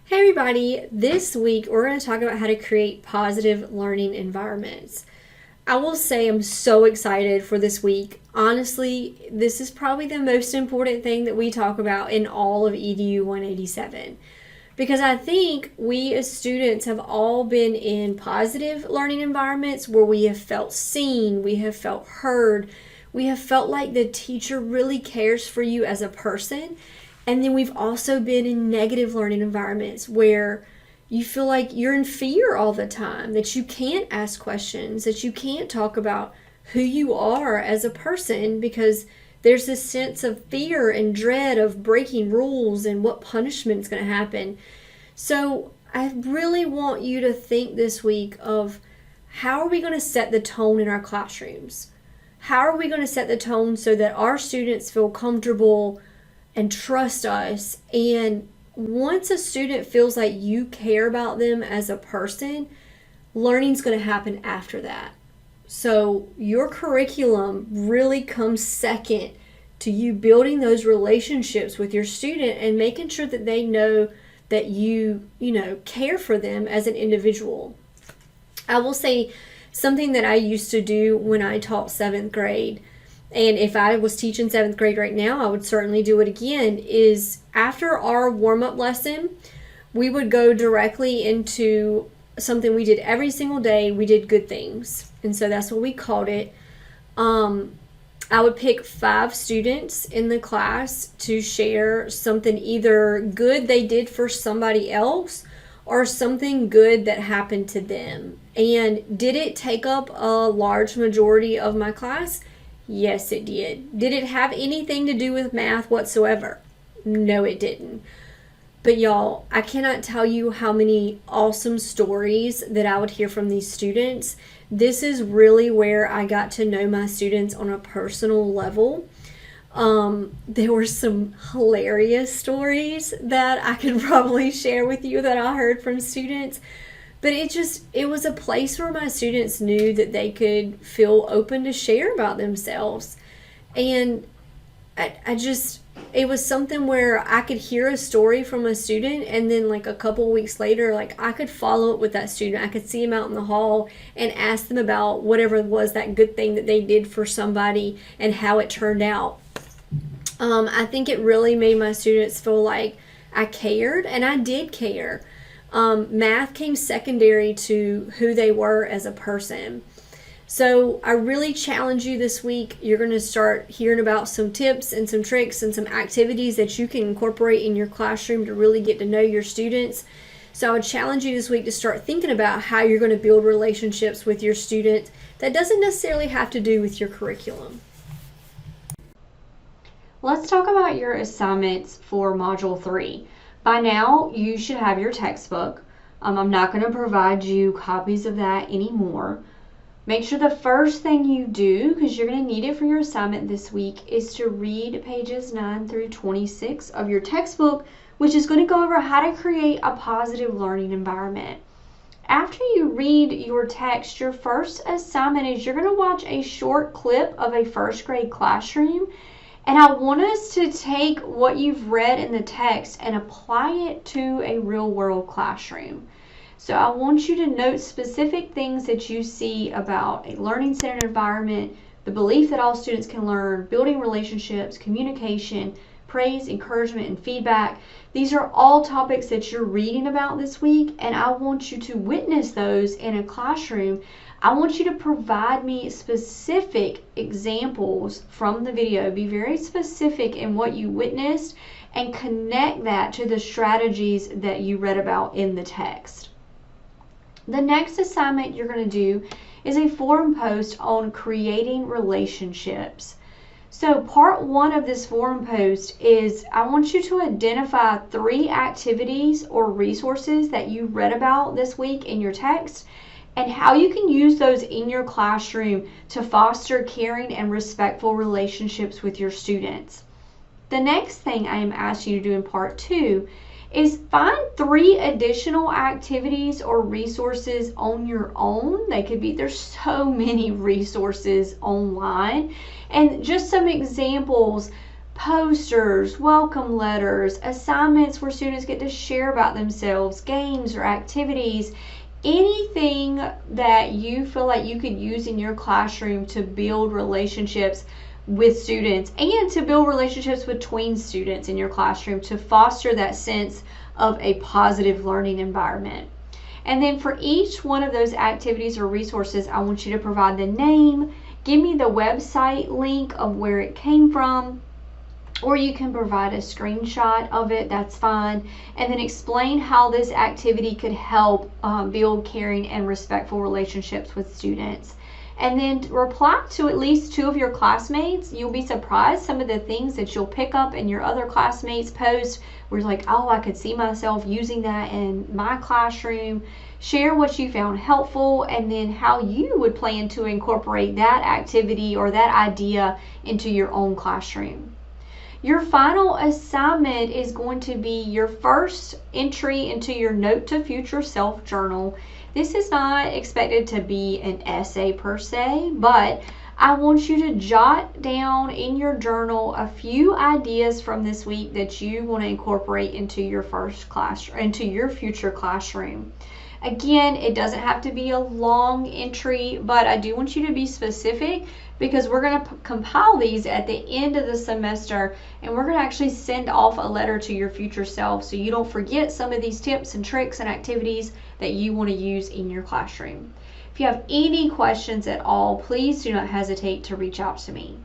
Hey everybody, this week we're going to talk about how to create positive learning environments. I will say I'm so excited for this week. Honestly, this is probably the most important thing that we talk about in all of EDU 187 because I think we as students have all been in positive learning environments where we have felt seen, we have felt heard, we have felt like the teacher really cares for you as a person. And then we've also been in negative learning environments where you feel like you're in fear all the time, that you can't ask questions, that you can't talk about who you are as a person because there's this sense of fear and dread of breaking rules and what punishment is going to happen. So I really want you to think this week of how are we going to set the tone in our classrooms? How are we going to set the tone so that our students feel comfortable and trust us? And once a student feels like you care about them as a person, learning's going to happen after that. So your curriculum really comes second to you building those relationships with your student and making sure that they know that you care for them as an individual. I will say something that I used to do when I taught 7th grade, and if I was teaching 7th grade right now, I would certainly do it again, is after our warm-up lesson, we would go directly into something we did every single day. We did good things. And so that's what we called it. I would pick 5 students in the class to share something either good they did for somebody else or something good that happened to them. And did it take up a large majority of my class? Yes, it did. Did it have anything to do with math whatsoever? No, it didn't. But y'all, I cannot tell you how many awesome stories that I would hear from these students. This is really where I got to know my students on a personal level. There were some hilarious stories that I could probably share with you that I heard from students. But it was a place where my students knew that they could feel open to share about themselves. And it was something where I could hear a story from a student and then like a couple weeks later, like I could follow up with that student. I could see them out in the hall and ask them about whatever was that good thing that they did for somebody and how it turned out. I think it really made my students feel like I cared, and I did care. Math came secondary to who they were as a person. So I really challenge you this week. You're going to start hearing about some tips and some tricks and some activities that you can incorporate in your classroom to really get to know your students. So I would challenge you this week to start thinking about how you're going to build relationships with your student. That doesn't necessarily have to do with your curriculum. Let's talk about your assignments for Module 3. By now, you should have your textbook. I'm not going to provide you copies of that anymore. Make sure the first thing you do, because you're going to need it for your assignment this week, is to read pages 9 through 26 of your textbook, which is going to go over how to create a positive learning environment. After you read your text, your first assignment is you're going to watch a short clip of a first grade classroom. And I want us to take what you've read in the text and apply it to a real world classroom. So I want you to note specific things that you see about a learning centered environment, the belief that all students can learn, building relationships, communication, praise, encouragement, and feedback. These are all topics that you're reading about this week, and I want you to witness those in a classroom. I want you to provide me specific examples from the video. Be very specific in what you witnessed and connect that to the strategies that you read about in the text. The next assignment you're going to do is a forum post on creating relationships. So part 1 of this forum post is I want you to identify 3 activities or resources that you read about this week in your text and how you can use those in your classroom to foster caring and respectful relationships with your students. The next thing I am asking you to do in part 2 is find 3 additional activities or resources on your own. There's so many resources online, and just some examples posters, welcome letters, assignments where students get to share about themselves, games or activities, anything that you feel like you could use in your classroom to build relationships with students and to build relationships between students in your classroom to foster that sense of a positive learning environment. And then for each one of those activities or resources, I want you to provide the name, give me the website link of where it came from, or you can provide a screenshot of it, that's fine, and then explain how this activity could help build caring and respectful relationships with students. And then reply to at least 2 of your classmates. You'll be surprised some of the things that you'll pick up in your other classmates' posts where you're like, oh, I could see myself using that in my classroom. Share what you found helpful and then how you would plan to incorporate that activity or that idea into your own classroom. Your final assignment is going to be your first entry into your Note to Future Self journal. This is not expected to be an essay per se, but I want you to jot down in your journal a few ideas from this week that you want to incorporate into your future classroom. Again, it doesn't have to be a long entry, but I do want you to be specific because we're going to compile these at the end of the semester and we're going to actually send off a letter to your future self so you don't forget some of these tips and tricks and activities that you want to use in your classroom. If you have any questions at all, please do not hesitate to reach out to me.